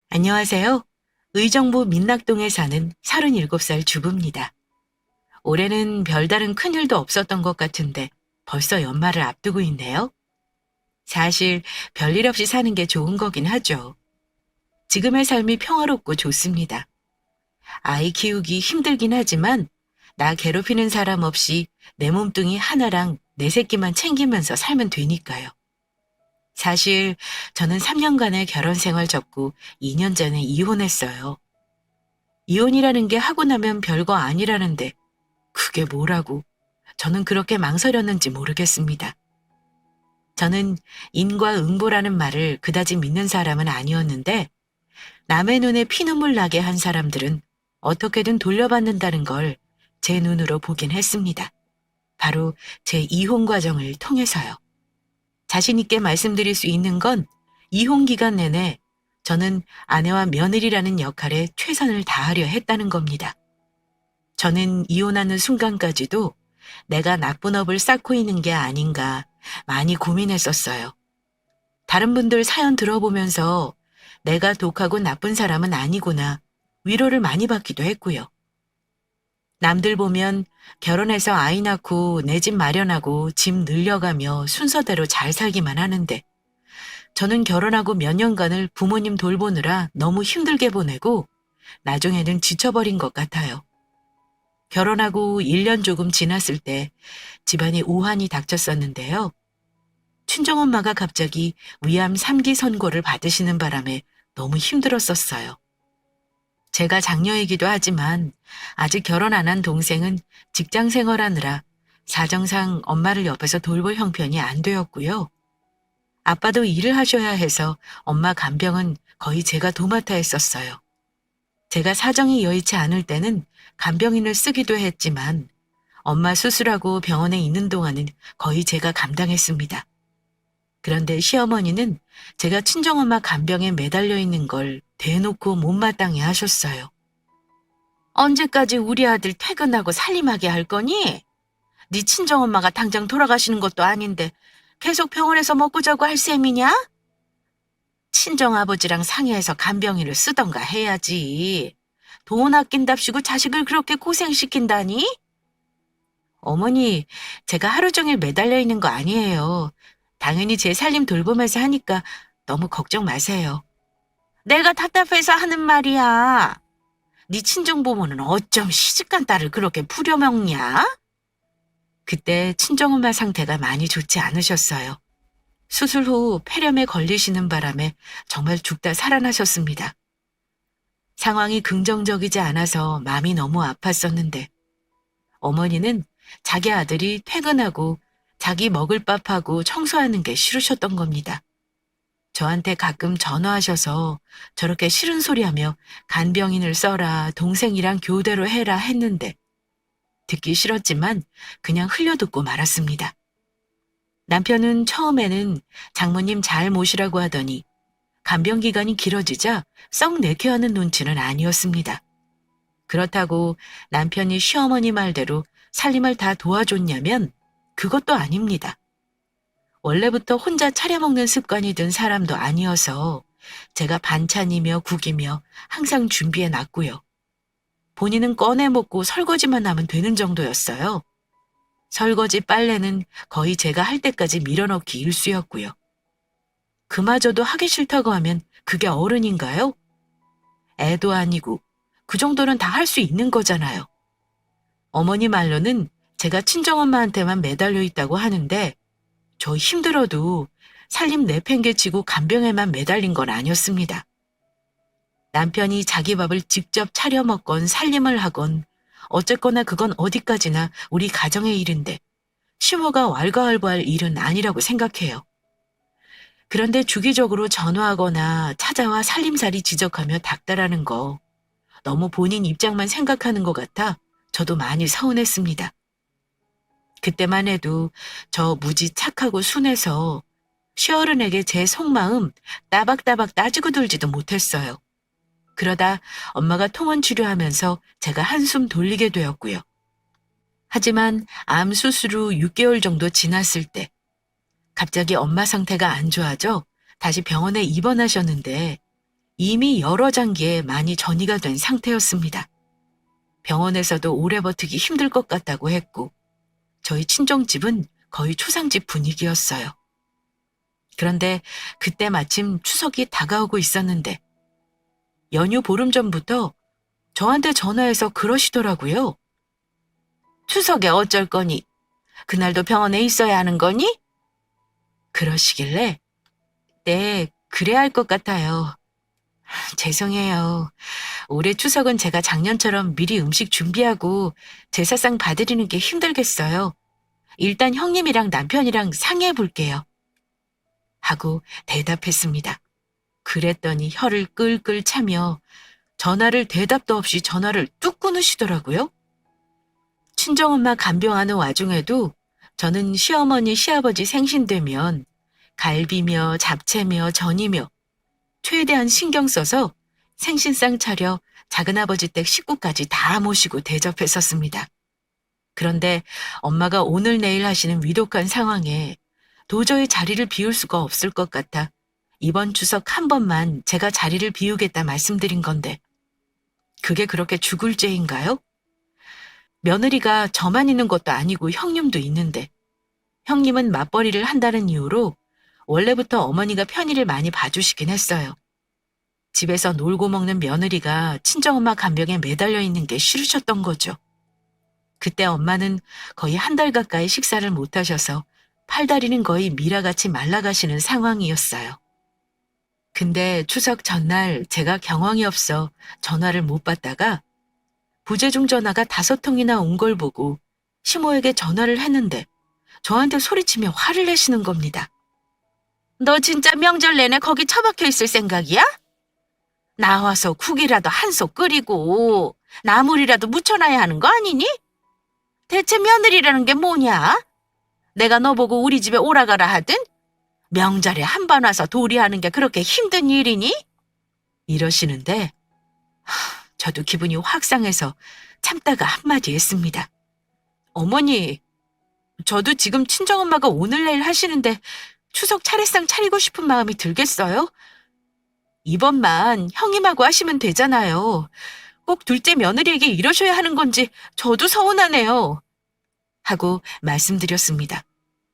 안녕하세요. 의정부 민락동에 사는 37살 주부입니다. 올해는 별다른 큰일도 없었던 것 같은데 벌써 연말을 앞두고 있네요. 사실 별일 없이 사는 게 좋은 거긴 하죠. 지금의 삶이 평화롭고 좋습니다. 아이 키우기 힘들긴 하지만 나 괴롭히는 사람 없이 내 몸뚱이 하나랑 내 새끼만 챙기면서 살면 되니까요. 사실 저는 3년간의 결혼 생활 접고 2년 전에 이혼했어요. 이혼이라는 게 하고 나면 별거 아니라는데 그게 뭐라고 저는 그렇게 망설였는지 모르겠습니다. 저는 인과응보라는 말을 그다지 믿는 사람은 아니었는데 남의 눈에 피눈물 나게 한 사람들은 어떻게든 돌려받는다는 걸 제 눈으로 보긴 했습니다. 바로 제 이혼 과정을 통해서요. 자신 있게 말씀드릴 수 있는 건 이혼 기간 내내 저는 아내와 며느리라는 역할에 최선을 다하려 했다는 겁니다. 저는 이혼하는 순간까지도 내가 나쁜 업을 쌓고 있는 게 아닌가 많이 고민했었어요. 다른 분들 사연 들어보면서 내가 독하고 나쁜 사람은 아니구나 위로를 많이 받기도 했고요. 남들 보면 결혼해서 아이 낳고 내 집 마련하고 집 늘려가며 순서대로 잘 살기만 하는데 저는 결혼하고 몇 년간을 부모님 돌보느라 너무 힘들게 보내고 나중에는 지쳐버린 것 같아요. 결혼하고 1년 조금 지났을 때 집안에 우환이 닥쳤었는데요. 친정엄마가 갑자기 위암 3기 선고를 받으시는 바람에 너무 힘들었었어요. 제가 장녀이기도 하지만 아직 결혼 안 한 동생은 직장 생활하느라 사정상 엄마를 옆에서 돌볼 형편이 안 되었고요. 아빠도 일을 하셔야 해서 엄마 간병은 거의 제가 도맡아 했었어요. 제가 사정이 여의치 않을 때는 간병인을 쓰기도 했지만 엄마 수술하고 병원에 있는 동안은 거의 제가 감당했습니다. 그런데 시어머니는 제가 친정엄마 간병에 매달려 있는 걸 대놓고 못마땅해 하셨어요. 언제까지 우리 아들 퇴근하고 살림하게 할 거니? 네 친정엄마가 당장 돌아가시는 것도 아닌데 계속 병원에서 먹고 자고 할 셈이냐? 친정아버지랑 상의해서 간병인을 쓰던가 해야지. 돈 아낀답시고 자식을 그렇게 고생시킨다니? 어머니, 제가 하루 종일 매달려 있는 거 아니에요. 당연히 제 살림 돌보면서 하니까 너무 걱정 마세요. 내가 답답해서 하는 말이야. 네 친정부모는 어쩜 시집간 딸을 그렇게 부려먹냐? 그때 친정엄마 상태가 많이 좋지 않으셨어요. 수술 후 폐렴에 걸리시는 바람에 정말 죽다 살아나셨습니다. 상황이 긍정적이지 않아서 마음이 너무 아팠었는데 어머니는 자기 아들이 퇴근하고 자기 먹을 밥하고 청소하는 게 싫으셨던 겁니다. 저한테 가끔 전화하셔서 저렇게 싫은 소리하며 간병인을 써라, 동생이랑 교대로 해라 했는데 듣기 싫었지만 그냥 흘려듣고 말았습니다. 남편은 처음에는 장모님 잘 모시라고 하더니 간병 기간이 길어지자 썩 내켜하는 눈치는 아니었습니다. 그렇다고 남편이 시어머니 말대로 살림을 다 도와줬냐면 그것도 아닙니다. 원래부터 혼자 차려 먹는 습관이 든 사람도 아니어서 제가 반찬이며 국이며 항상 준비해 놨고요. 본인은 꺼내 먹고 설거지만 하면 되는 정도였어요. 설거지 빨래는 거의 제가 할 때까지 밀어넣기 일쑤였고요. 그마저도 하기 싫다고 하면 그게 어른인가요? 애도 아니고 그 정도는 다 할 수 있는 거잖아요. 어머니 말로는 제가 친정엄마한테만 매달려 있다고 하는데 저 힘들어도 살림 내팽개치고 간병에만 매달린 건 아니었습니다. 남편이 자기 밥을 직접 차려 먹건 살림을 하건 어쨌거나 그건 어디까지나 우리 가정의 일인데 시모가 왈가왈부할 일은 아니라고 생각해요. 그런데 주기적으로 전화하거나 찾아와 살림살이 지적하며 닥달하는 거 너무 본인 입장만 생각하는 것 같아 저도 많이 서운했습니다. 그때만 해도 저 무지 착하고 순해서 시어른에게 제 속마음 따박따박 따지고 들지도 못했어요. 그러다 엄마가 통원 치료하면서 제가 한숨 돌리게 되었고요. 하지만 암 수술 후 6개월 정도 지났을 때 갑자기 엄마 상태가 안 좋아져 다시 병원에 입원하셨는데 이미 여러 장기에 많이 전이가 된 상태였습니다. 병원에서도 오래 버티기 힘들 것 같다고 했고 저희 친정집은 거의 초상집 분위기였어요. 그런데 그때 마침 추석이 다가오고 있었는데 연휴 보름 전부터 저한테 전화해서 그러시더라고요. 추석에 어쩔 거니? 그날도 병원에 있어야 하는 거니? 그러시길래 네, 그래야 할 것 같아요. 죄송해요. 올해 추석은 제가 작년처럼 미리 음식 준비하고 제사상 봐드리는 게 힘들겠어요. 일단 형님이랑 남편이랑 상의해 볼게요. 하고 대답했습니다. 그랬더니 혀를 끌끌 차며 전화를 대답도 없이 전화를 뚝 끊으시더라고요. 친정엄마 간병하는 와중에도 저는 시어머니, 시아버지 생신되면 갈비며 잡채며 전이며 최대한 신경 써서 생신상 차려 작은아버지 댁 식구까지 다 모시고 대접했었습니다. 그런데 엄마가 오늘 내일 하시는 위독한 상황에 도저히 자리를 비울 수가 없을 것 같아 이번 추석 한 번만 제가 자리를 비우겠다 말씀드린 건데 그게 그렇게 죽을 죄인가요? 며느리가 저만 있는 것도 아니고 형님도 있는데 형님은 맞벌이를 한다는 이유로 원래부터 어머니가 편의를 많이 봐주시긴 했어요. 집에서 놀고 먹는 며느리가 친정엄마 간병에 매달려 있는 게 싫으셨던 거죠. 그때 엄마는 거의 한 달 가까이 식사를 못 하셔서 팔다리는 거의 미라같이 말라가시는 상황이었어요. 근데 추석 전날 제가 경황이 없어 전화를 못 받다가 부재중 전화가 5통이나 온 걸 보고 시모에게 전화를 했는데 저한테 소리치며 화를 내시는 겁니다. 너 진짜 명절 내내 거기 처박혀 있을 생각이야? 나와서 국이라도 한 솥 끓이고 나물이라도 무쳐놔야 하는 거 아니니? 대체 며느리라는 게 뭐냐? 내가 너 보고 우리 집에 오라가라 하든 명절에 한 번 와서 도리하는 게 그렇게 힘든 일이니? 이러시는데 저도 기분이 확 상해서 참다가 한마디 했습니다. 어머니, 저도 지금 친정엄마가 오늘 내일 하시는데 추석 차례상 차리고 싶은 마음이 들겠어요? 이번만 형님하고 하시면 되잖아요. 꼭 둘째 며느리에게 이러셔야 하는 건지 저도 서운하네요. 하고 말씀드렸습니다.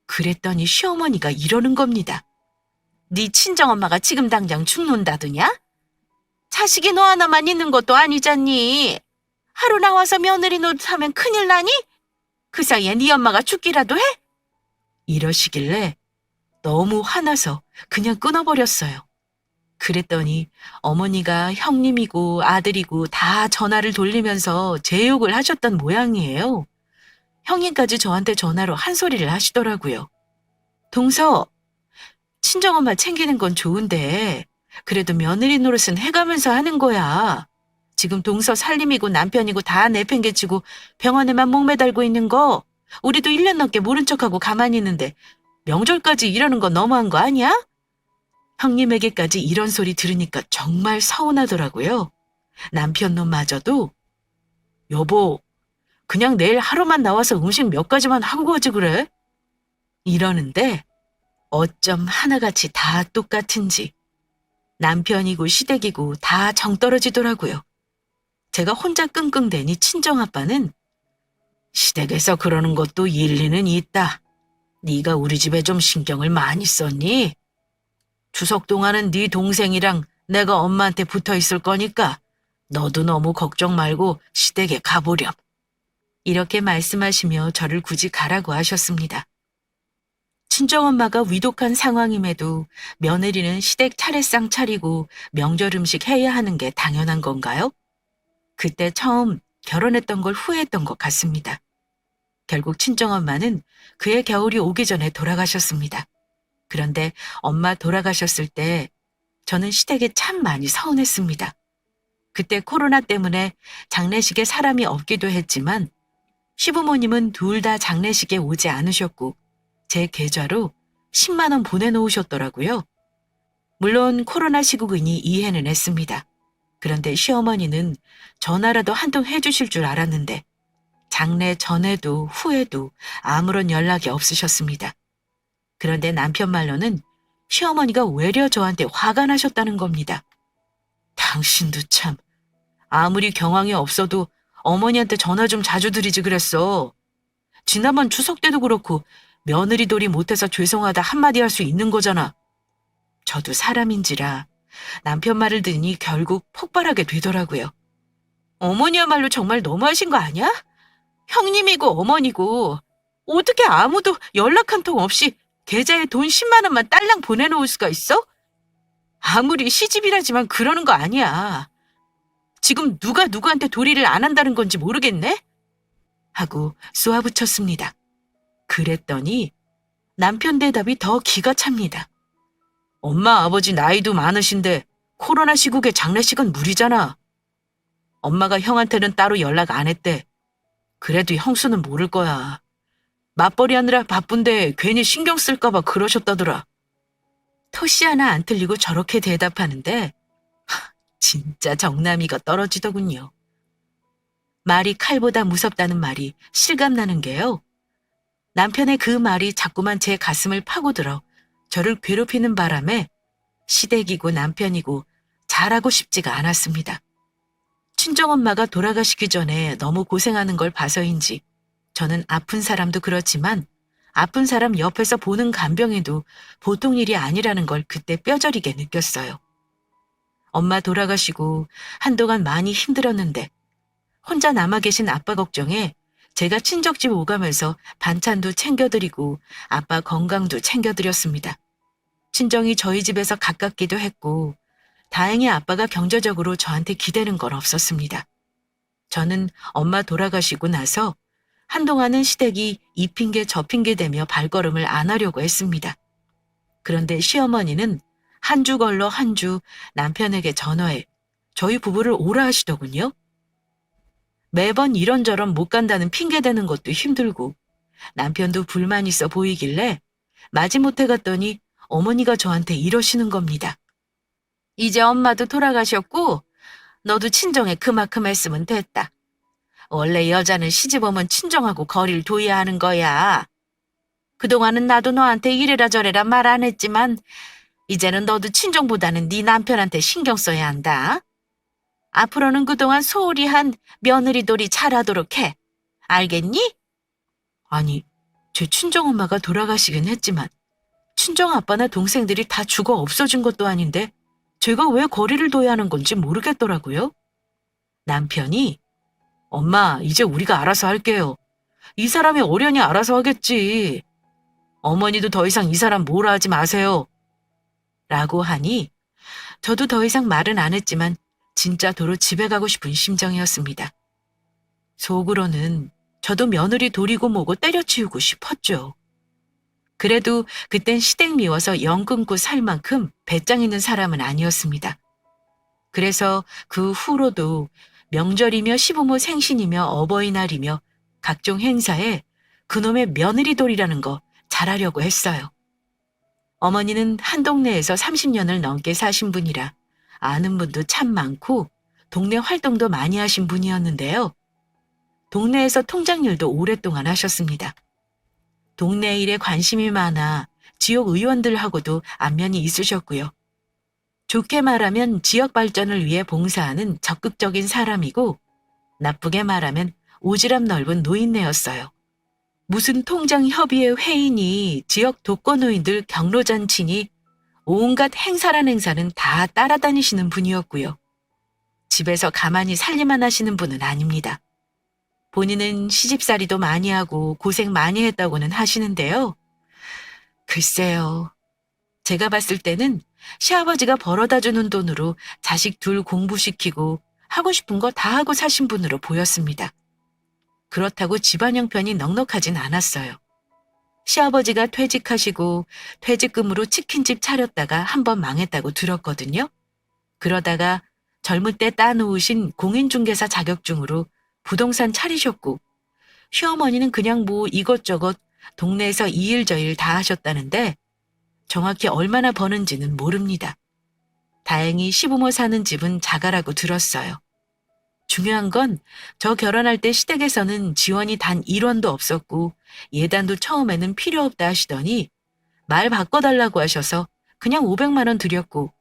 그랬더니 시어머니가 이러는 겁니다. 네 친정엄마가 지금 당장 죽는다더냐? 자식이 너 하나만 있는 것도 아니잖니. 하루 나와서 며느리 노릇하면 큰일 나니? 그 사이에 네 엄마가 죽기라도 해? 이러시길래 너무 화나서 그냥 끊어버렸어요. 그랬더니 어머니가 형님이고 아들이고 다 전화를 돌리면서 제 욕을 하셨던 모양이에요. 형님까지 저한테 전화로 한 소리를 하시더라고요. 동서, 친정엄마 챙기는 건 좋은데 그래도 며느리 노릇은 해가면서 하는 거야. 지금 동서 살림이고 남편이고 다 내팽개치고 병원에만 목매달고 있는 거 우리도 1년 넘게 모른 척하고 가만히 있는데 명절까지 이러는 거 너무한 거 아니야? 형님에게까지 이런 소리 들으니까 정말 서운하더라고요. 남편 놈마저도 여보, 그냥 내일 하루만 나와서 음식 몇 가지만 하고 가지 그래? 이러는데 어쩜 하나같이 다 똑같은지 남편이고 시댁이고 다 정떨어지더라고요. 제가 혼자 끙끙대니 친정아빠는 시댁에서 그러는 것도 일리는 있다. 네가 우리 집에 좀 신경을 많이 썼니? 추석 동안은 네 동생이랑 내가 엄마한테 붙어 있을 거니까 너도 너무 걱정 말고 시댁에 가보렴. 이렇게 말씀하시며 저를 굳이 가라고 하셨습니다. 친정엄마가 위독한 상황임에도 며느리는 시댁 차례상 차리고 명절 음식 해야 하는 게 당연한 건가요? 그때 처음 결혼했던 걸 후회했던 것 같습니다. 결국 친정엄마는 그의 겨울이 오기 전에 돌아가셨습니다. 그런데 엄마 돌아가셨을 때 저는 시댁에 참 많이 서운했습니다. 그때 코로나 때문에 장례식에 사람이 없기도 했지만 시부모님은 둘 다 장례식에 오지 않으셨고 제 계좌로 10만 원 보내놓으셨더라고요. 물론 코로나 시국이니 이해는 했습니다. 그런데 시어머니는 전화라도 한 통 해주실 줄 알았는데 장례 전에도 후에도 아무런 연락이 없으셨습니다. 그런데 남편 말로는 시어머니가 외려 저한테 화가 나셨다는 겁니다. 당신도 참. 아무리 경황이 없어도 어머니한테 전화 좀 자주 드리지 그랬어. 지난번 추석 때도 그렇고 며느리 돌이 못해서 죄송하다 한마디 할 수 있는 거잖아. 저도 사람인지라 남편 말을 들으니 결국 폭발하게 되더라고요. 어머니야말로 정말 너무하신 거 아니야? 형님이고 어머니고 어떻게 아무도 연락 한 통 없이 계좌에 돈 10만 원만 딸랑 보내놓을 수가 있어? 아무리 시집이라지만 그러는 거 아니야. 지금 누가 누구한테 도리를 안 한다는 건지 모르겠네? 하고 쏘아붙였습니다. 그랬더니 남편 대답이 더 기가 찹니다. 엄마 아버지 나이도 많으신데 코로나 시국에 장례식은 무리잖아. 엄마가 형한테는 따로 연락 안 했대. 그래도 형수는 모를 거야. 맞벌이 하느라 바쁜데 괜히 신경 쓸까 봐 그러셨다더라. 토시 하나 안 틀리고 저렇게 대답하는데 진짜 정남이가 떨어지더군요. 말이 칼보다 무섭다는 말이 실감나는 게요. 남편의 그 말이 자꾸만 제 가슴을 파고들어 저를 괴롭히는 바람에 시댁이고 남편이고 잘하고 싶지가 않았습니다. 친정엄마가 돌아가시기 전에 너무 고생하는 걸 봐서인지 저는 아픈 사람도 그렇지만 아픈 사람 옆에서 보는 간병에도 보통 일이 아니라는 걸 그때 뼈저리게 느꼈어요. 엄마 돌아가시고 한동안 많이 힘들었는데 혼자 남아 계신 아빠 걱정에 제가 친정집 오가면서 반찬도 챙겨드리고 아빠 건강도 챙겨드렸습니다. 친정이 저희 집에서 가깝기도 했고 다행히 아빠가 경제적으로 저한테 기대는 건 없었습니다. 저는 엄마 돌아가시고 나서 한동안은 시댁이 이 핑계 저 핑계 대며 발걸음을 안 하려고 했습니다. 그런데 시어머니는 한 주 걸러 한 주 남편에게 전화해 저희 부부를 오라 하시더군요. 매번 이런저런 못 간다는 핑계 대는 것도 힘들고 남편도 불만 있어 보이길래 마지못해 갔더니 어머니가 저한테 이러시는 겁니다. 이제 엄마도 돌아가셨고 너도 친정에 그만큼 했으면 됐다. 원래 여자는 시집 오면 친정하고 거리를 둬야 하는 거야. 그동안은 나도 너한테 이래라 저래라 말 안 했지만 이제는 너도 친정보다는 네 남편한테 신경 써야 한다. 앞으로는 그동안 소홀히 한 며느리돌이 잘하도록 해. 알겠니? 아니, 제 친정엄마가 돌아가시긴 했지만 친정아빠나 동생들이 다 죽어 없어진 것도 아닌데 제가 왜 거리를 둬야 하는 건지 모르겠더라고요. 남편이 엄마, 이제 우리가 알아서 할게요. 이 사람이 어련히 알아서 하겠지. 어머니도 더 이상 이 사람 뭐라 하지 마세요. 라고 하니 저도 더 이상 말은 안 했지만 진짜 도로 집에 가고 싶은 심정이었습니다. 속으로는 저도 며느리 도리고 뭐고 때려치우고 싶었죠. 그래도 그땐 시댁 미워서 영 끊고 살 만큼 배짱 있는 사람은 아니었습니다. 그래서 그 후로도 명절이며 시부모 생신이며 어버이날이며 각종 행사에 그놈의 며느리돌이라는 거 잘하려고 했어요. 어머니는 한 동네에서 30년을 넘게 사신 분이라 아는 분도 참 많고 동네 활동도 많이 하신 분이었는데요. 동네에서 통장 일도 오랫동안 하셨습니다. 동네 일에 관심이 많아 지역 의원들하고도 안면이 있으셨고요. 좋게 말하면 지역 발전을 위해 봉사하는 적극적인 사람이고 나쁘게 말하면 오지랖 넓은 노인네였어요. 무슨 통장 협의회 회의니 지역 독거노인들 경로잔치니 온갖 행사란 행사는 다 따라다니시는 분이었고요. 집에서 가만히 살림만 하시는 분은 아닙니다. 본인은 시집살이도 많이 하고 고생 많이 했다고는 하시는데요. 글쎄요. 제가 봤을 때는 시아버지가 벌어다 주는 돈으로 자식 둘 공부시키고 하고 싶은 거 다 하고 사신 분으로 보였습니다. 그렇다고 집안 형편이 넉넉하진 않았어요. 시아버지가 퇴직하시고 퇴직금으로 치킨집 차렸다가 한번 망했다고 들었거든요. 그러다가 젊을 때 따놓으신 공인중개사 자격증으로 부동산 차리셨고 시어머니는 그냥 뭐 이것저것 동네에서 이 일 저 일 다 하셨다는데 정확히 얼마나 버는지는 모릅니다. 다행히 시부모 사는 집은 자가라고 들었어요. 중요한 건 저 결혼할 때 시댁에서는 지원이 단 1원도 없었고 예단도 처음에는 필요 없다 하시더니 말 바꿔달라고 하셔서 그냥 500만 원 드렸고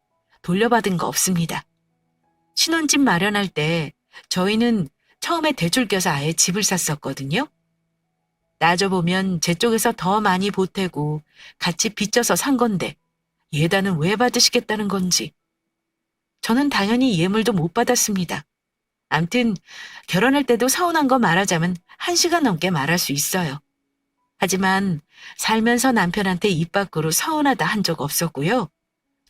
돌려받은 거 없습니다. 신혼집 마련할 때 저희는 처음에 대출 껴서 아예 집을 샀었거든요. 따져보면 제 쪽에서 더 많이 보태고 같이 빚져서 산 건데 예단은 왜 받으시겠다는 건지. 저는 당연히 예물도 못 받았습니다. 암튼 결혼할 때도 서운한 거 말하자면 1시간 넘게 말할 수 있어요. 하지만 살면서 남편한테 입 밖으로 서운하다 한 적 없었고요.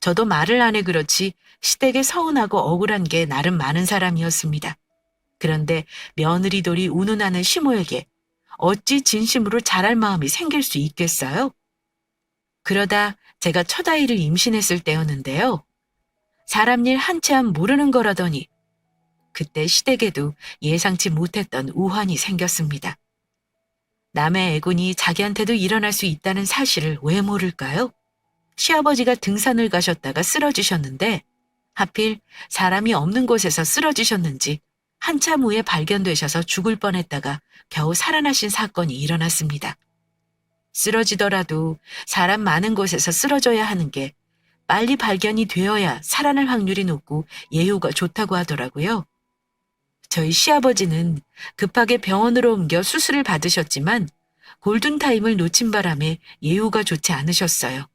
저도 말을 안 해 그렇지 시댁에 서운하고 억울한 게 나름 많은 사람이었습니다. 그런데 며느리돌이 운운하는 시모에게 어찌 진심으로 잘할 마음이 생길 수 있겠어요? 그러다 제가 첫 아이를 임신했을 때였는데요. 사람 일 한참 모르는 거라더니 그때 시댁에도 예상치 못했던 우환이 생겼습니다. 남의 애군이 자기한테도 일어날 수 있다는 사실을 왜 모를까요? 시아버지가 등산을 가셨다가 쓰러지셨는데 하필 사람이 없는 곳에서 쓰러지셨는지 한참 후에 발견되셔서 죽을 뻔했다가 겨우 살아나신 사건이 일어났습니다. 쓰러지더라도 사람 많은 곳에서 쓰러져야 하는 게 빨리 발견이 되어야 살아날 확률이 높고 예후가 좋다고 하더라고요. 저희 시아버지는 급하게 병원으로 옮겨 수술을 받으셨지만 골든타임을 놓친 바람에 예후가 좋지 않으셨어요.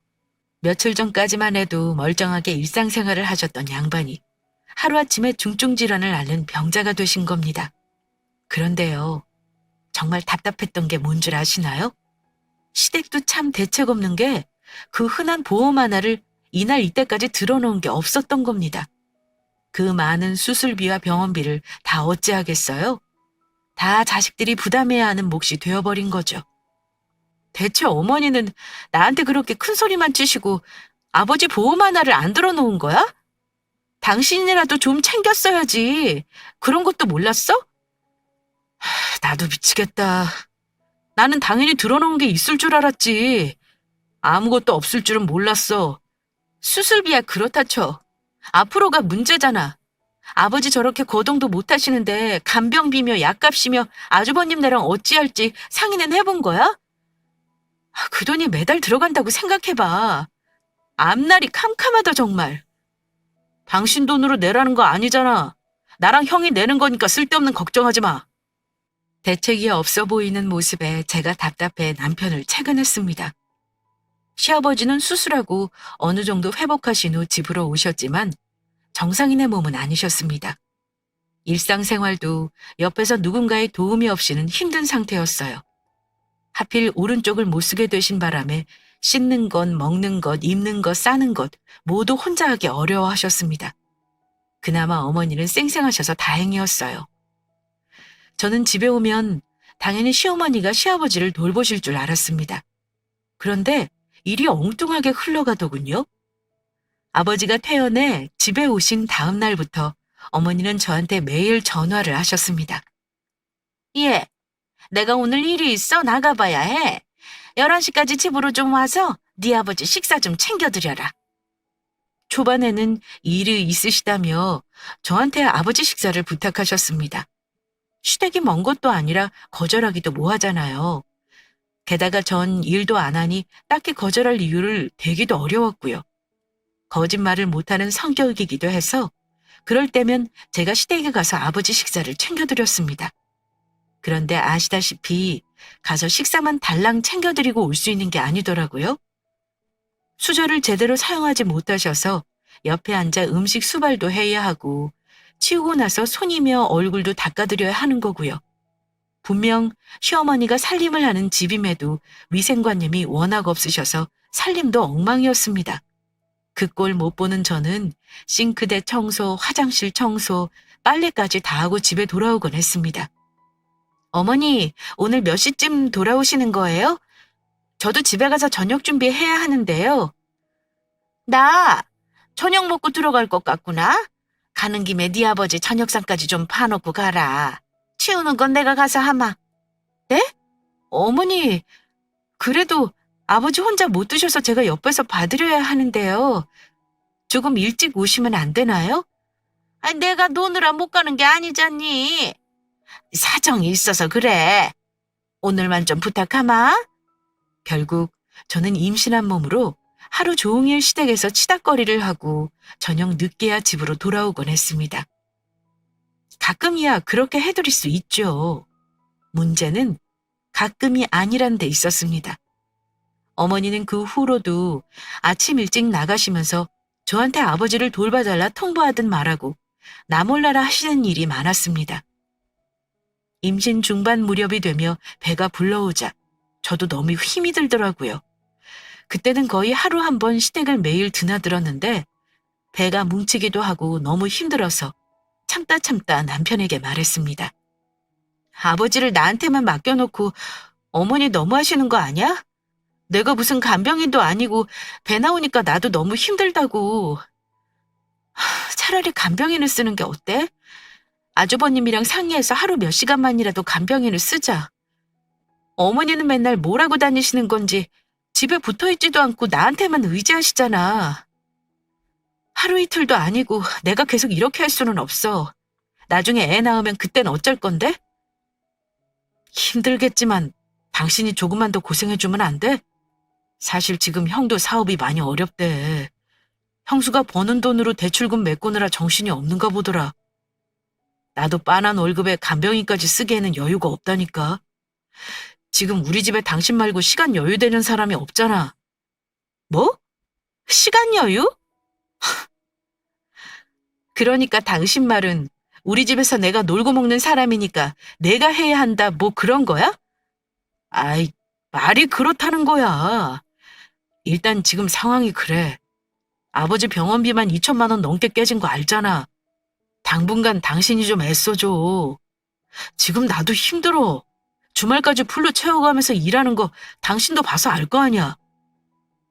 며칠 전까지만 해도 멀쩡하게 일상생활을 하셨던 양반이 하루아침에 중증 질환을 앓는 병자가 되신 겁니다. 그런데요, 정말 답답했던 게 뭔 줄 아시나요? 시댁도 참 대책 없는 게 그 흔한 보험 하나를 이날 이때까지 들어놓은 게 없었던 겁니다. 그 많은 수술비와 병원비를 다 어찌하겠어요? 다 자식들이 부담해야 하는 몫이 되어버린 거죠. 대체 어머니는 나한테 그렇게 큰 소리만 치시고 아버지 보험 하나를 안 들어놓은 거야? 당신이라도 좀 챙겼어야지. 그런 것도 몰랐어? 나도 미치겠다. 나는 당연히 들어놓은 게 있을 줄 알았지. 아무것도 없을 줄은 몰랐어. 수술비야 그렇다 쳐. 앞으로가 문제잖아. 아버지 저렇게 거동도 못 하시는데 간병비며 약값이며 아주버님네랑 어찌할지 상의는 해본 거야? 그 돈이 매달 들어간다고 생각해봐. 앞날이 캄캄하다 정말. 당신 돈으로 내라는 거 아니잖아. 나랑 형이 내는 거니까 쓸데없는 걱정하지 마. 대책이 없어 보이는 모습에 제가 답답해 남편을 채근했습니다. 시아버지는 수술하고 어느 정도 회복하신 후 집으로 오셨지만 정상인의 몸은 아니셨습니다. 일상생활도 옆에서 누군가의 도움이 없이는 힘든 상태였어요. 하필 오른쪽을 못 쓰게 되신 바람에 씻는 것, 먹는 것, 입는 것, 싸는 것 모두 혼자 하기 어려워하셨습니다. 그나마 어머니는 쌩쌩하셔서 다행이었어요. 저는 집에 오면 당연히 시어머니가 시아버지를 돌보실 줄 알았습니다. 그런데 일이 엉뚱하게 흘러가더군요. 아버지가 퇴원해 집에 오신 다음 날부터 어머니는 저한테 매일 전화를 하셨습니다. 예, 내가 오늘 일이 있어 나가봐야 해. 11시까지 집으로 좀 와서 네 아버지 식사 좀 챙겨드려라. 초반에는 일이 있으시다며 저한테 아버지 식사를 부탁하셨습니다. 시댁이 먼 것도 아니라 거절하기도 뭐하잖아요. 게다가 전 일도 안 하니 딱히 거절할 이유를 대기도 어려웠고요. 거짓말을 못하는 성격이기도 해서 그럴 때면 제가 시댁에 가서 아버지 식사를 챙겨드렸습니다. 그런데 아시다시피 가서 식사만 달랑 챙겨드리고 올 수 있는 게 아니더라고요. 수저를 제대로 사용하지 못하셔서 옆에 앉아 음식 수발도 해야 하고 치우고 나서 손이며 얼굴도 닦아드려야 하는 거고요. 분명 시어머니가 살림을 하는 집임에도 위생관념이 워낙 없으셔서 살림도 엉망이었습니다. 그 꼴 못 보는 저는 싱크대 청소, 화장실 청소, 빨래까지 다 하고 집에 돌아오곤 했습니다. 어머니, 오늘 몇 시쯤 돌아오시는 거예요? 저도 집에 가서 저녁 준비해야 하는데요. 나 저녁 먹고 들어갈 것 같구나. 가는 김에 네 아버지 저녁상까지 좀 파놓고 가라. 치우는 건 내가 가서 하마. 네? 어머니, 그래도 아버지 혼자 못 드셔서 제가 옆에서 봐드려야 하는데요. 조금 일찍 오시면 안 되나요? 내가 노느라 못 가는 게 아니잖니. 사정이 있어서 그래. 오늘만 좀 부탁하마. 결국 저는 임신한 몸으로 하루 종일 시댁에서 치닥거리를 하고 저녁 늦게야 집으로 돌아오곤 했습니다. 가끔이야 그렇게 해드릴 수 있죠. 문제는 가끔이 아니란 데 있었습니다. 어머니는 그 후로도 아침 일찍 나가시면서 저한테 아버지를 돌봐달라 통보하든 말하고 나 몰라라 하시는 일이 많았습니다. 임신 중반 무렵이 되며 배가 불러오자 저도 너무 힘이 들더라고요. 그때는 거의 하루 한 번 시댁을 매일 드나들었는데 배가 뭉치기도 하고 너무 힘들어서 참다 남편에게 말했습니다. 아버지를 나한테만 맡겨놓고 어머니 너무하시는 거 아니야? 내가 무슨 간병인도 아니고 배 나오니까 나도 너무 힘들다고. 차라리 간병인을 쓰는 게 어때? 아주버님이랑 상의해서 하루 몇 시간만이라도 간병인을 쓰자. 어머니는 맨날 뭘 하고 다니시는 건지 집에 붙어있지도 않고 나한테만 의지하시잖아. 하루 이틀도 아니고 내가 계속 이렇게 할 수는 없어. 나중에 애 낳으면 그땐 어쩔 건데? 힘들겠지만 당신이 조금만 더 고생해주면 안 돼? 사실 지금 형도 사업이 많이 어렵대. 형수가 버는 돈으로 대출금 메꾸느라 정신이 없는가 보더라. 나도 빤한 월급에 간병인까지 쓰기에는 여유가 없다니까. 지금 우리 집에 당신 말고 시간 여유 되는 사람이 없잖아. 뭐? 시간 여유? 그러니까 당신 말은 우리 집에서 내가 놀고 먹는 사람이니까 내가 해야 한다 뭐 그런 거야? 아이, 말이 그렇다는 거야. 일단 지금 상황이 그래. 아버지 병원비만 2천만 원 넘게 깨진 거 알잖아. 당분간 당신이 좀 애써줘. 지금 나도 힘들어. 주말까지 풀로 채워가면서 일하는 거 당신도 봐서 알 거 아니야.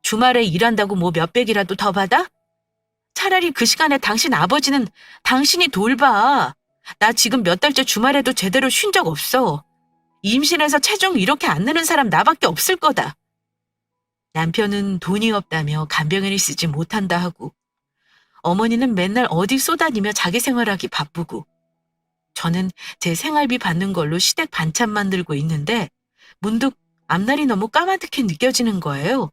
주말에 일한다고 뭐 몇백이라도 더 받아? 차라리 그 시간에 당신 아버지는 당신이 돌봐. 나 지금 몇 달째 주말에도 제대로 쉰 적 없어. 임신해서 체중 이렇게 안 느는 사람 나밖에 없을 거다. 남편은 돈이 없다며 간병인을 쓰지 못한다 하고 어머니는 맨날 어디 쏘다니며 자기 생활하기 바쁘고 저는 제 생활비 받는 걸로 시댁 반찬 만들고 있는데 문득 앞날이 너무 까마득해 느껴지는 거예요.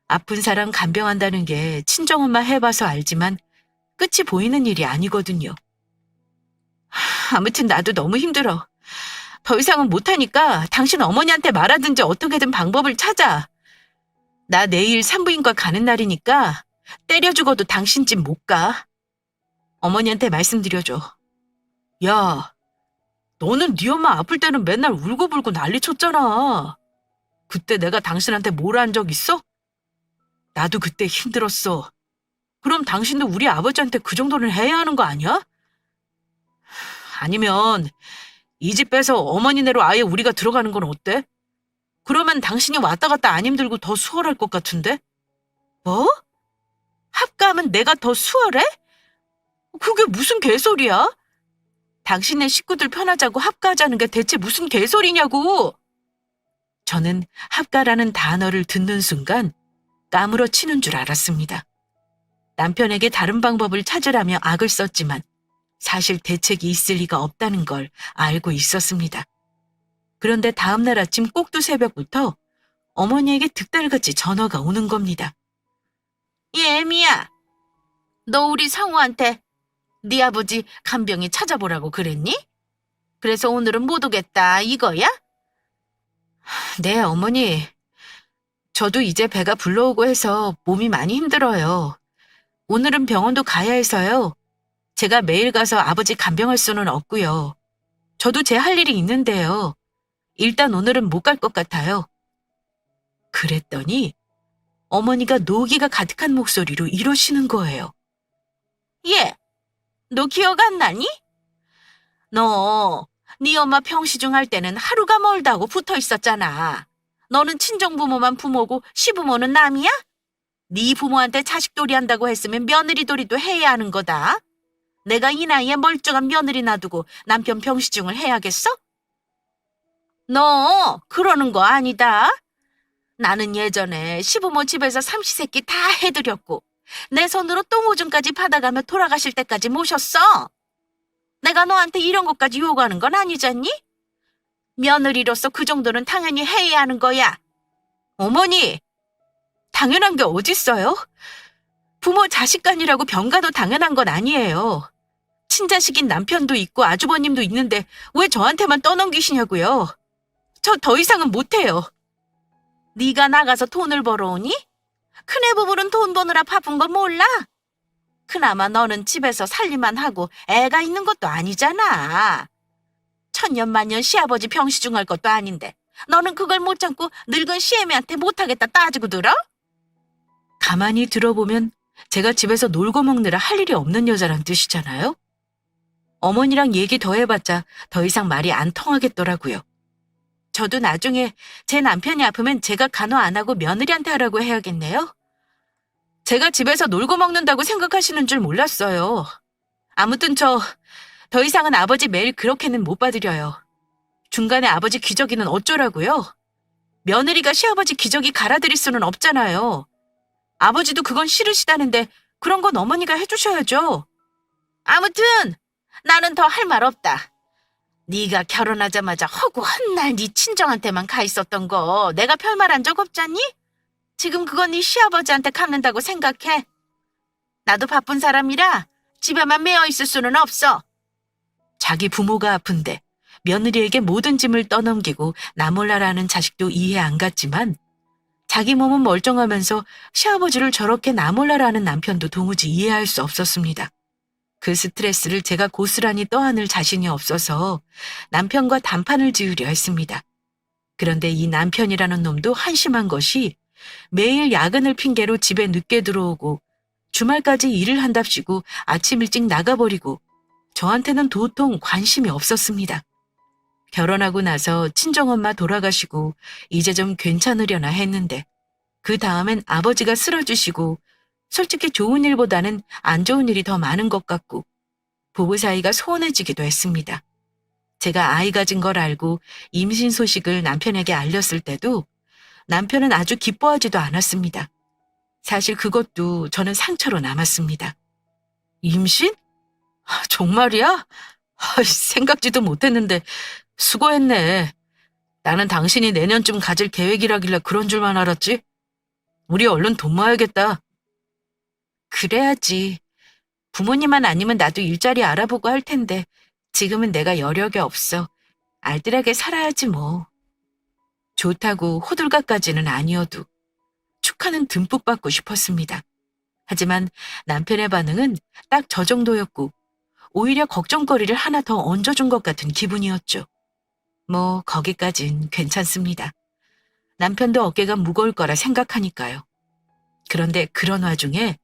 아픈 사람 간병한다는 게 친정엄마 해봐서 알지만 끝이 보이는 일이 아니거든요. 아무튼 나도 너무 힘들어. 더 이상은 못하니까 당신 어머니한테 말하든지 어떻게든 방법을 찾아. 나 내일 산부인과 가는 날이니까 때려 죽어도 당신 집 못 가. 어머니한테 말씀드려줘. 야, 너는 네 엄마 아플 때는 맨날 울고불고 난리 쳤잖아. 그때 내가 당신한테 뭐라 한 적 있어? 나도 그때 힘들었어. 그럼 당신도 우리 아버지한테 그 정도는 해야 하는 거 아니야? 아니면 이 집 빼서 어머니네로 아예 우리가 들어가는 건 어때? 그러면 당신이 왔다 갔다 안 힘들고 더 수월할 것 같은데? 뭐? 합가하면 내가 더 수월해? 그게 무슨 개소리야? 당신네 식구들 편하자고 합가하자는 게 대체 무슨 개소리냐고! 저는 합가라는 단어를 듣는 순간 까무러치는 줄 알았습니다. 남편에게 다른 방법을 찾으라며 악을 썼지만 사실 대책이 있을 리가 없다는 걸 알고 있었습니다. 그런데 다음날 아침 꼭두 새벽부터 어머니에게 득달같이 전화가 오는 겁니다. 예미야, 너 우리 상우한테 네 아버지 간병인 찾아보라고 그랬니? 그래서 오늘은 못 오겠다 이거야? 네, 어머니. 저도 이제 배가 불러오고 해서 몸이 많이 힘들어요. 오늘은 병원도 가야 해서요. 제가 매일 가서 아버지 간병할 수는 없고요. 저도 제 할 일이 있는데요. 일단 오늘은 못 갈 것 같아요. 그랬더니 어머니가 노기가 가득한 목소리로 이러시는 거예요. 예, 너 기억 안 나니? 너, 네 엄마 평시중 할 때는 하루가 멀다고 붙어 있었잖아. 너는 친정부모만 부모고 시부모는 남이야? 네 부모한테 자식돌이 한다고 했으면 며느리돌이도 해야 하는 거다. 내가 이 나이에 멀쩡한 며느리 놔두고 남편 병시중을 해야겠어? 너 그러는 거 아니다. 나는 예전에 시부모 집에서 삼시세끼 다 해드렸고 내 손으로 똥오줌까지 받아가며 돌아가실 때까지 모셨어. 내가 너한테 이런 것까지 요구하는 건 아니잖니? 며느리로서 그 정도는 당연히 해야 하는 거야. 어머니, 당연한 게 어딨어요? 부모 자식 간이라고 병가도 당연한 건 아니에요. 친자식인 남편도 있고 아주버님도 있는데 왜 저한테만 떠넘기시냐고요. 저 더 이상은 못해요. 네가 나가서 돈을 벌어오니? 큰애 부부는 돈 버느라 바쁜 거 몰라? 그나마 너는 집에서 살림만 하고 애가 있는 것도 아니잖아. 천년만년 시아버지 병시중할 것도 아닌데 너는 그걸 못 참고 늙은 시애미한테 못하겠다 따지고 들어? 가만히 들어보면 제가 집에서 놀고 먹느라 할 일이 없는 여자란 뜻이잖아요. 어머니랑 얘기 더 해봤자 더 이상 말이 안 통하겠더라고요. 저도 나중에 제 남편이 아프면 제가 간호 안 하고 며느리한테 하라고 해야겠네요. 제가 집에서 놀고 먹는다고 생각하시는 줄 몰랐어요. 아무튼 저 더 이상은 아버지 매일 그렇게는 못 봐드려요. 중간에 아버지 기저귀는 어쩌라고요? 며느리가 시아버지 기저귀 갈아드릴 수는 없잖아요. 아버지도 그건 싫으시다는데 그런 건 어머니가 해주셔야죠. 아무튼 나는 더 할 말 없다. 네가 결혼하자마자 허구 헛날 네 친정한테만 가 있었던 거 내가 별말한 적 없잖니? 지금 그건 네 시아버지한테 갚는다고 생각해. 나도 바쁜 사람이라 집에만 매여 있을 수는 없어. 자기 부모가 아픈데 며느리에게 모든 짐을 떠넘기고 나 몰라라는 자식도 이해 안 갔지만 자기 몸은 멀쩡하면서 시아버지를 저렇게 나 몰라라는 남편도 도무지 이해할 수 없었습니다. 그 스트레스를 제가 고스란히 떠안을 자신이 없어서 남편과 단판을 지으려 했습니다. 그런데 이 남편이라는 놈도 한심한 것이 매일 야근을 핑계로 집에 늦게 들어오고 주말까지 일을 한답시고 아침 일찍 나가버리고 저한테는 도통 관심이 없었습니다. 결혼하고 나서 친정엄마 돌아가시고 이제 좀 괜찮으려나 했는데 그 다음엔 아버지가 쓰러지시고 솔직히 좋은 일보다는 안 좋은 일이 더 많은 것 같고 부부 사이가 소원해지기도 했습니다. 제가 아이 가진 걸 알고 임신 소식을 남편에게 알렸을 때도 남편은 아주 기뻐하지도 않았습니다. 사실 그것도 저는 상처로 남았습니다. 임신? 정말이야? 생각지도 못했는데 수고했네. 나는 당신이 내년쯤 가질 계획이라길래 그런 줄만 알았지. 우리 얼른 돈 모아야겠다. 그래야지. 부모님만 아니면 나도 일자리 알아보고 할 텐데 지금은 내가 여력이 없어. 알뜰하게 살아야지 뭐. 좋다고 호들갑까지는 아니어도 축하는 듬뿍 받고 싶었습니다. 하지만 남편의 반응은 딱 저 정도였고 오히려 걱정거리를 하나 더 얹어준 것 같은 기분이었죠. 뭐 거기까진 괜찮습니다. 남편도 어깨가 무거울 거라 생각하니까요. 그런데 그런 와중에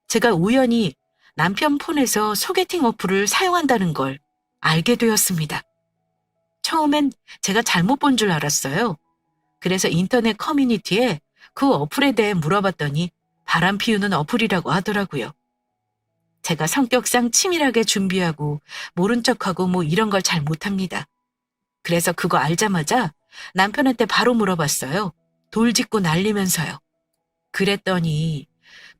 제가 우연히 남편 폰에서 소개팅 어플을 사용한다는 걸 알게 되었습니다. 처음엔 제가 잘못 본 줄 알았어요. 그래서 인터넷 커뮤니티에 그 어플에 대해 물어봤더니 바람 피우는 어플이라고 하더라고요. 제가 성격상 치밀하게 준비하고 모른 척하고 뭐 이런 걸 잘 못합니다. 그래서 그거 알자마자 남편한테 바로 물어봤어요. 돌직구 날리면서요. 그랬더니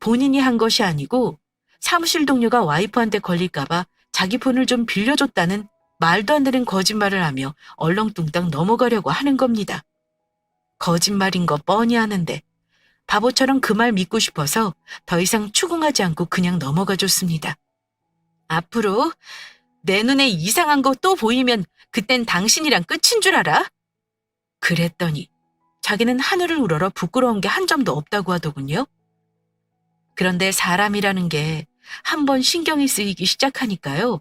본인이 한 것이 아니고 사무실 동료가 와이프한테 걸릴까봐 자기 폰을 좀 빌려줬다는 말도 안 되는 거짓말을 하며 얼렁뚱땅 넘어가려고 하는 겁니다. 거짓말인 거 뻔히 아는데 바보처럼 그 말 믿고 싶어서 더 이상 추궁하지 않고 그냥 넘어가 줬습니다. 앞으로 내 눈에 이상한 거 또 보이면 그땐 당신이랑 끝인 줄 알아? 그랬더니 자기는 하늘을 우러러 부끄러운 게 한 점도 없다고 하더군요. 그런데 사람이라는 게 한 번 신경이 쓰이기 시작하니까요.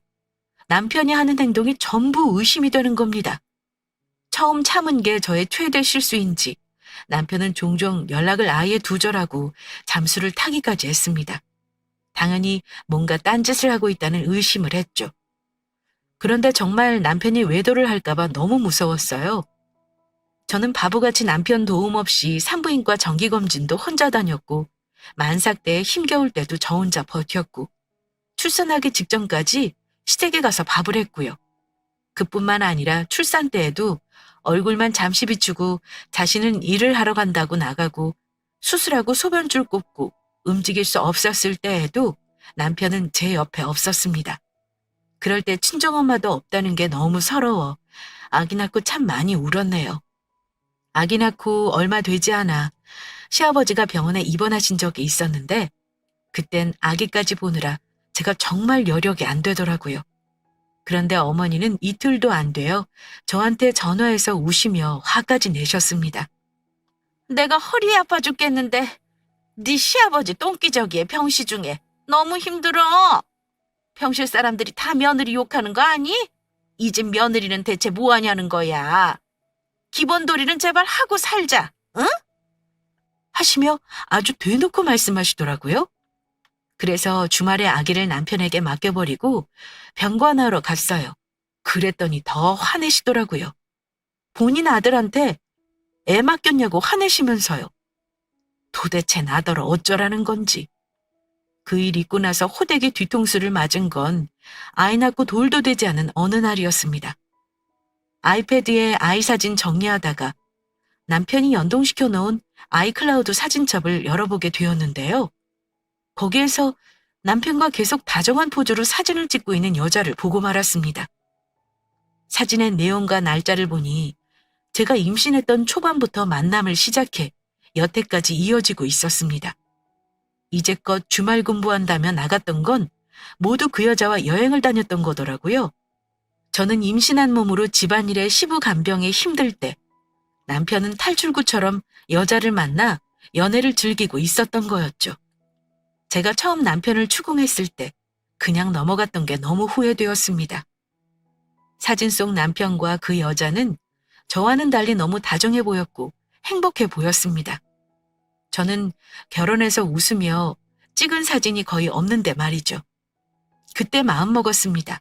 남편이 하는 행동이 전부 의심이 되는 겁니다. 처음 참은 게 저의 최대 실수인지 남편은 종종 연락을 아예 두절하고 잠수를 타기까지 했습니다. 당연히 뭔가 딴짓을 하고 있다는 의심을 했죠. 그런데 정말 남편이 외도를 할까봐 너무 무서웠어요. 저는 바보같이 남편 도움 없이 산부인과 정기검진도 혼자 다녔고 만삭 때 힘겨울 때도 저 혼자 버텼고 출산하기 직전까지 시댁에 가서 밥을 했고요. 그뿐만 아니라 출산 때에도 얼굴만 잠시 비추고 자신은 일을 하러 간다고 나가고 수술하고 소변줄 꽂고 움직일 수 없었을 때에도 남편은 제 옆에 없었습니다. 그럴 때 친정엄마도 없다는 게 너무 서러워 아기 낳고 참 많이 울었네요. 아기 낳고 얼마 되지 않아 시아버지가 병원에 입원하신 적이 있었는데 그땐 아기까지 보느라 제가 정말 여력이 안 되더라고요. 그런데 어머니는 이틀도 안 되어 저한테 전화해서 우시며 화까지 내셨습니다. 내가 허리 아파 죽겠는데 네 시아버지 똥기저귀에 병시 중에 너무 힘들어. 병실 사람들이 다 며느리 욕하는 거 아니? 이 집 며느리는 대체 뭐 하냐는 거야. 기본 도리는 제발 하고 살자. 응? 하시며 아주 대놓고 말씀하시더라고요. 그래서 주말에 아기를 남편에게 맡겨버리고 병관하러 갔어요. 그랬더니 더 화내시더라고요. 본인 아들한테 애 맡겼냐고 화내시면서요. 도대체 나더러 어쩌라는 건지. 그 일 있고 나서 호되게 뒤통수를 맞은 건 아이 낳고 돌도 되지 않은 어느 날이었습니다. 아이패드에 아이 사진 정리하다가 남편이 연동시켜 놓은 아이클라우드 사진첩을 열어보게 되었는데요. 거기에서 남편과 계속 다정한 포즈로 사진을 찍고 있는 여자를 보고 말았습니다. 사진의 내용과 날짜를 보니 제가 임신했던 초반부터 만남을 시작해 여태까지 이어지고 있었습니다. 이제껏 주말 공부한다며 나갔던 건 모두 그 여자와 여행을 다녔던 거더라고요. 저는 임신한 몸으로 집안일에 시부간병에 힘들 때 남편은 탈출구처럼 여자를 만나 연애를 즐기고 있었던 거였죠. 제가 처음 남편을 추궁했을 때 그냥 넘어갔던 게 너무 후회되었습니다. 사진 속 남편과 그 여자는 저와는 달리 너무 다정해 보였고 행복해 보였습니다. 저는 결혼해서 웃으며 찍은 사진이 거의 없는데 말이죠. 그때 마음먹었습니다.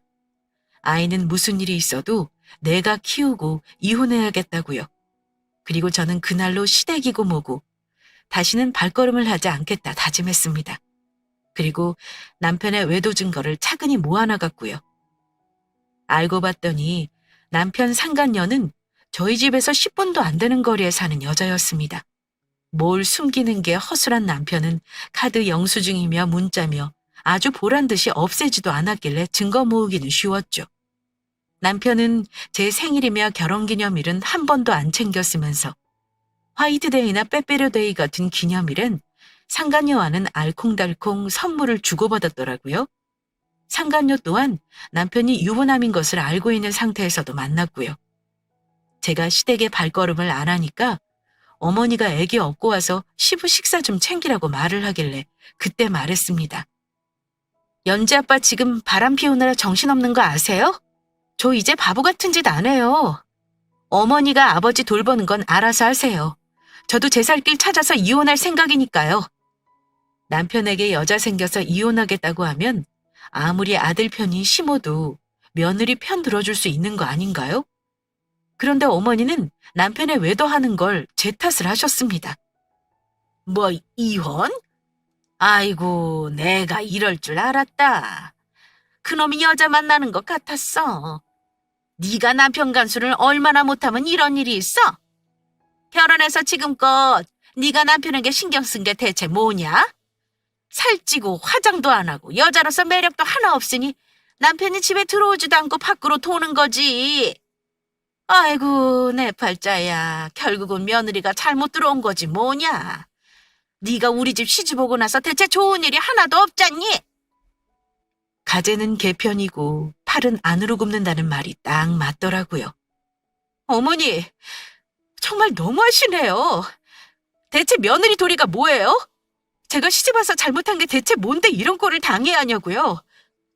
아이는 무슨 일이 있어도 내가 키우고 이혼해야겠다고요. 그리고 저는 그날로 시댁이고 뭐고 다시는 발걸음을 하지 않겠다 다짐했습니다. 그리고 남편의 외도 증거를 차근히 모아나갔고요. 알고 봤더니 남편 상간녀는 저희 집에서 10분도 안 되는 거리에 사는 여자였습니다. 뭘 숨기는 게 허술한 남편은 카드 영수증이며 문자며 아주 보란듯이 없애지도 않았길래 증거 모으기는 쉬웠죠. 남편은 제 생일이며 결혼기념일은 한 번도 안 챙겼으면서 화이트데이나 빼빼로데이 같은 기념일엔 상간녀와는 알콩달콩 선물을 주고받았더라고요. 상간녀 또한 남편이 유부남인 것을 알고 있는 상태에서도 만났고요. 제가 시댁에 발걸음을 안 하니까 어머니가 애기 업고 와서 시부 식사 좀 챙기라고 말을 하길래 그때 말했습니다. 연지 아빠 지금 바람 피우느라 정신없는 거 아세요? 저 이제 바보 같은 짓 안 해요. 어머니가 아버지 돌보는 건 알아서 하세요. 저도 제 살 길 찾아서 이혼할 생각이니까요. 남편에게 여자 생겨서 이혼하겠다고 하면 아무리 아들 편이 심어도 며느리 편 들어줄 수 있는 거 아닌가요? 그런데 어머니는 남편의 외도하는 걸 제 탓을 하셨습니다. 뭐 이혼? 아이고 내가 이럴 줄 알았다. 그놈이 여자 만나는 것 같았어. 네가 남편 간수를 얼마나 못하면 이런 일이 있어? 결혼해서 지금껏 네가 남편에게 신경 쓴 게 대체 뭐냐? 살찌고 화장도 안 하고 여자로서 매력도 하나 없으니 남편이 집에 들어오지도 않고 밖으로 도는 거지. 아이고 내 팔자야. 결국은 며느리가 잘못 들어온 거지 뭐냐. 네가 우리 집 시집 오고 나서 대체 좋은 일이 하나도 없잖니? 가재는 개편이고 팔은 안으로 굽는다는 말이 딱 맞더라고요. 어머니, 정말 너무하시네요. 대체 며느리 도리가 뭐예요? 제가 시집 와서 잘못한 게 대체 뭔데 이런 꼴을 당해야 하냐고요.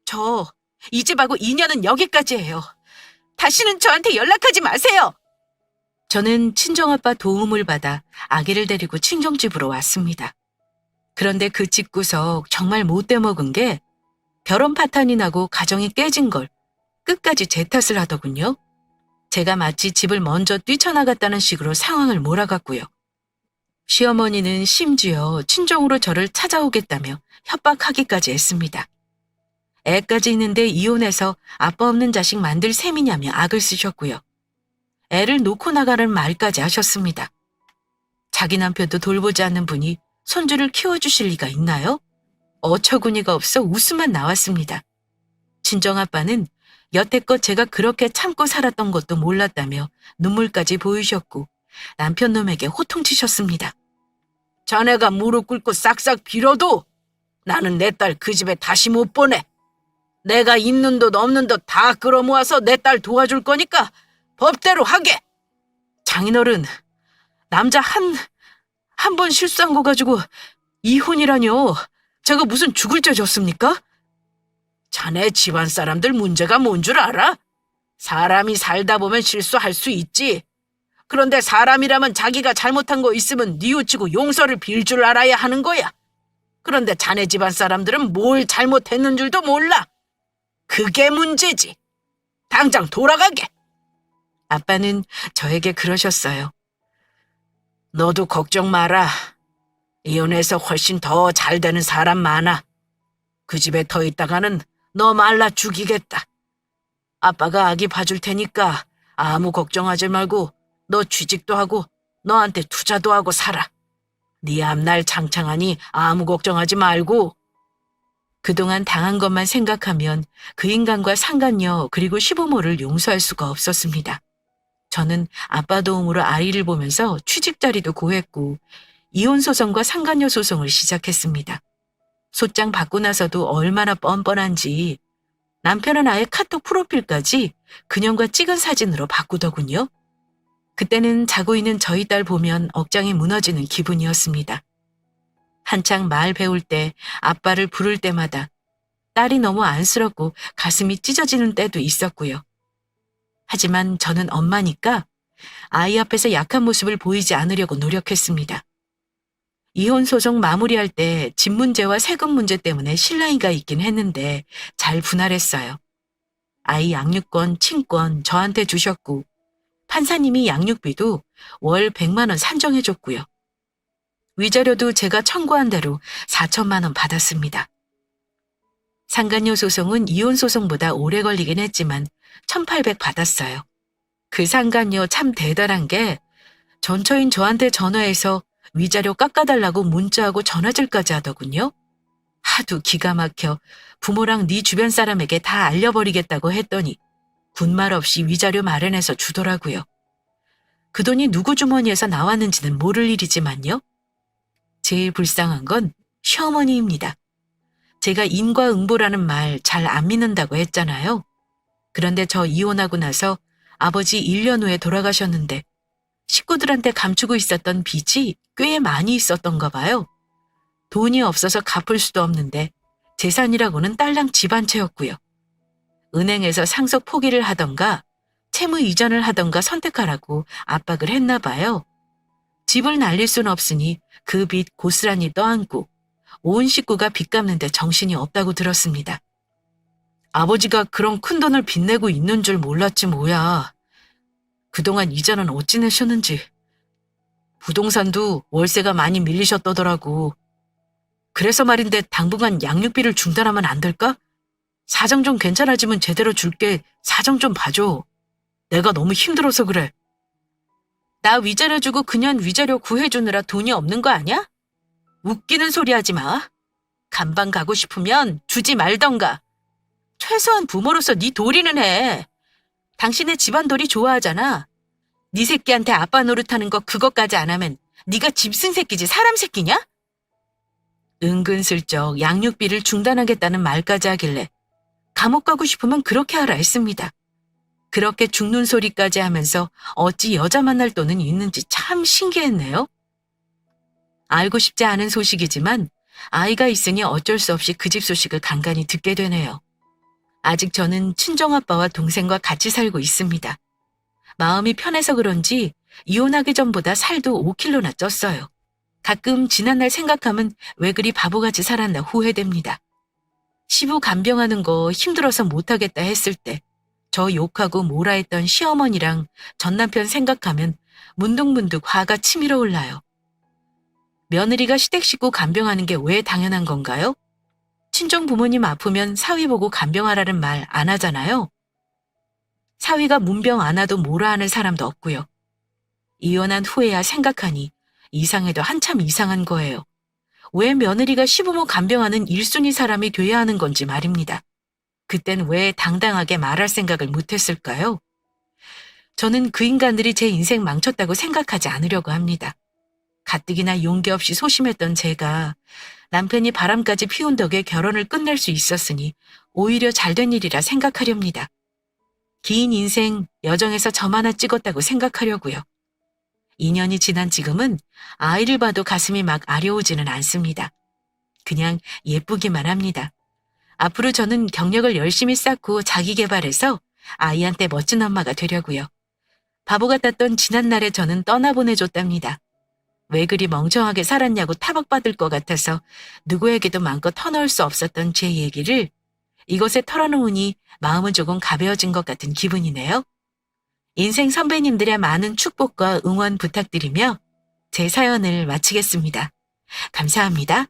저 이 집하고 인연은 여기까지예요. 다시는 저한테 연락하지 마세요. 저는 친정아빠 도움을 받아 아기를 데리고 친정집으로 왔습니다. 그런데 그 집구석 정말 못돼 먹은 게 결혼 파탄이 나고 가정이 깨진 걸 끝까지 제 탓을 하더군요. 제가 마치 집을 먼저 뛰쳐나갔다는 식으로 상황을 몰아갔고요. 시어머니는 심지어 친정으로 저를 찾아오겠다며 협박하기까지 했습니다. 애까지 있는데 이혼해서 아빠 없는 자식 만들 셈이냐며 악을 쓰셨고요. 애를 놓고 나가는 말까지 하셨습니다. 자기 남편도 돌보지 않는 분이 손주를 키워주실 리가 있나요? 어처구니가 없어 웃음만 나왔습니다. 친정아빠는 여태껏 제가 그렇게 참고 살았던 것도 몰랐다며 눈물까지 보이셨고 남편 놈에게 호통치셨습니다. 자네가 무릎 꿇고 싹싹 빌어도 나는 내 딸 그 집에 다시 못 보내. 내가 있는 돈 없는 돈 다 끌어모아서 내 딸 도와줄 거니까 법대로 하게. 장인어른, 남자 한 번 실수한 거 가지고 이혼이라뇨. 제가 무슨 죽을 죄 졌습니까? 자네 집안 사람들 문제가 뭔 줄 알아? 사람이 살다 보면 실수할 수 있지. 그런데 사람이라면 자기가 잘못한 거 있으면 뉘우치고 용서를 빌 줄 알아야 하는 거야. 그런데 자네 집안 사람들은 뭘 잘못했는 줄도 몰라. 그게 문제지. 당장 돌아가게. 아빠는 저에게 그러셨어요. 너도 걱정 마라. 이혼해서 훨씬 더 잘 되는 사람 많아. 그 집에 더 있다가는 너 말라 죽이겠다. 아빠가 아기 봐줄 테니까 아무 걱정하지 말고 너 취직도 하고 너한테 투자도 하고 살아. 네 앞날 창창하니 아무 걱정하지 말고. 그동안 당한 것만 생각하면 그 인간과 상간녀 그리고 시부모를 용서할 수가 없었습니다. 저는 아빠 도움으로 아이를 보면서 취직 자리도 구했고 이혼 소송과 상간녀 소송을 시작했습니다. 소장 받고 나서도 얼마나 뻔뻔한지 남편은 아예 카톡 프로필까지 그녀과 찍은 사진으로 바꾸더군요. 그때는 자고 있는 저희 딸 보면 억장이 무너지는 기분이었습니다. 한창 말 배울 때 아빠를 부를 때마다 딸이 너무 안쓰럽고 가슴이 찢어지는 때도 있었고요. 하지만 저는 엄마니까 아이 앞에서 약한 모습을 보이지 않으려고 노력했습니다. 이혼 소송 마무리할 때 집 문제와 세금 문제 때문에 실랑이가 있긴 했는데 잘 분할했어요. 아이 양육권, 친권 저한테 주셨고 판사님이 양육비도 월 100만 원 산정해줬고요. 위자료도 제가 청구한 대로 4천만 원 받았습니다. 상간녀 소송은 이혼 소송보다 오래 걸리긴 했지만 1,800 받았어요. 그 상간녀 참 대단한 게 전처인 저한테 전화해서 위자료 깎아달라고 문자하고 전화질까지 하더군요. 하도 기가 막혀 부모랑 네 주변 사람에게 다 알려버리겠다고 했더니 군말 없이 위자료 마련해서 주더라고요. 그 돈이 누구 주머니에서 나왔는지는 모를 일이지만요. 제일 불쌍한 건 시어머니입니다. 제가 인과응보라는 말 잘 안 믿는다고 했잖아요. 그런데 저 이혼하고 나서 아버지 1년 후에 돌아가셨는데 식구들한테 감추고 있었던 빚이 꽤 많이 있었던가 봐요. 돈이 없어서 갚을 수도 없는데 재산이라고는 딸랑 집 한 채였고요. 은행에서 상속 포기를 하던가 채무 이전을 하던가 선택하라고 압박을 했나 봐요. 집을 날릴 순 없으니 그 빚 고스란히 떠안고 온 식구가 빚 갚는데 정신이 없다고 들었습니다. 아버지가 그런 큰 돈을 빚내고 있는 줄 몰랐지 뭐야. 그동안 이자는 어찌 내셨는지. 부동산도 월세가 많이 밀리셨더라고. 그래서 말인데 당분간 양육비를 중단하면 안 될까? 사정 좀 괜찮아지면 제대로 줄게. 사정 좀 봐줘. 내가 너무 힘들어서 그래. 나 위자료 주고 그년 위자료 구해주느라 돈이 없는 거 아니야? 웃기는 소리 하지 마. 간방 가고 싶으면 주지 말던가. 최소한 부모로서 네 도리는 해. 당신의 집안돌이 좋아하잖아. 네 새끼한테 아빠 노릇하는 거 그것까지 안 하면 네가 짐승 새끼지 사람 새끼냐? 은근슬쩍 양육비를 중단하겠다는 말까지 하길래 감옥 가고 싶으면 그렇게 하라 했습니다. 그렇게 죽는 소리까지 하면서 어찌 여자 만날 돈은 있는지 참 신기했네요. 알고 싶지 않은 소식이지만 아이가 있으니 어쩔 수 없이 그 집 소식을 간간히 듣게 되네요. 아직 저는 친정아빠와 동생과 같이 살고 있습니다. 마음이 편해서 그런지 이혼하기 전보다 살도 5kg나 쪘어요. 가끔 지난날 생각하면 왜 그리 바보같이 살았나 후회됩니다. 시부 간병하는 거 힘들어서 못하겠다 했을 때 저 욕하고 뭐라 했던 시어머니랑 전남편 생각하면 문득문득 화가 치밀어 올라요. 며느리가 시댁 식구 간병하는 게 왜 당연한 건가요? 친정 부모님 아프면 사위 보고 간병하라는 말 안 하잖아요. 사위가 문병 안 와도 뭐라 하는 사람도 없고요. 이혼한 후에야 생각하니 이상해도 한참 이상한 거예요. 왜 며느리가 시부모 간병하는 1순위 사람이 돼야 하는 건지 말입니다. 그땐 왜 당당하게 말할 생각을 못했을까요? 저는 그 인간들이 제 인생 망쳤다고 생각하지 않으려고 합니다. 가뜩이나 용기 없이 소심했던 제가 남편이 바람까지 피운 덕에 결혼을 끝낼 수 있었으니 오히려 잘된 일이라 생각하렵니다. 긴 인생 여정에서 점 하나 찍었다고 생각하려고요. 2년이 지난 지금은 아이를 봐도 가슴이 막 아려오지는 않습니다. 그냥 예쁘기만 합니다. 앞으로 저는 경력을 열심히 쌓고 자기 개발해서 아이한테 멋진 엄마가 되려고요. 바보 같았던 지난날에 저는 떠나보내줬답니다. 왜 그리 멍청하게 살았냐고 타박받을 것 같아서 누구에게도 마음껏 터놓을 수 없었던 제 얘기를 이것에 털어놓으니 마음은 조금 가벼워진 것 같은 기분이네요. 인생 선배님들의 많은 축복과 응원 부탁드리며 제 사연을 마치겠습니다. 감사합니다.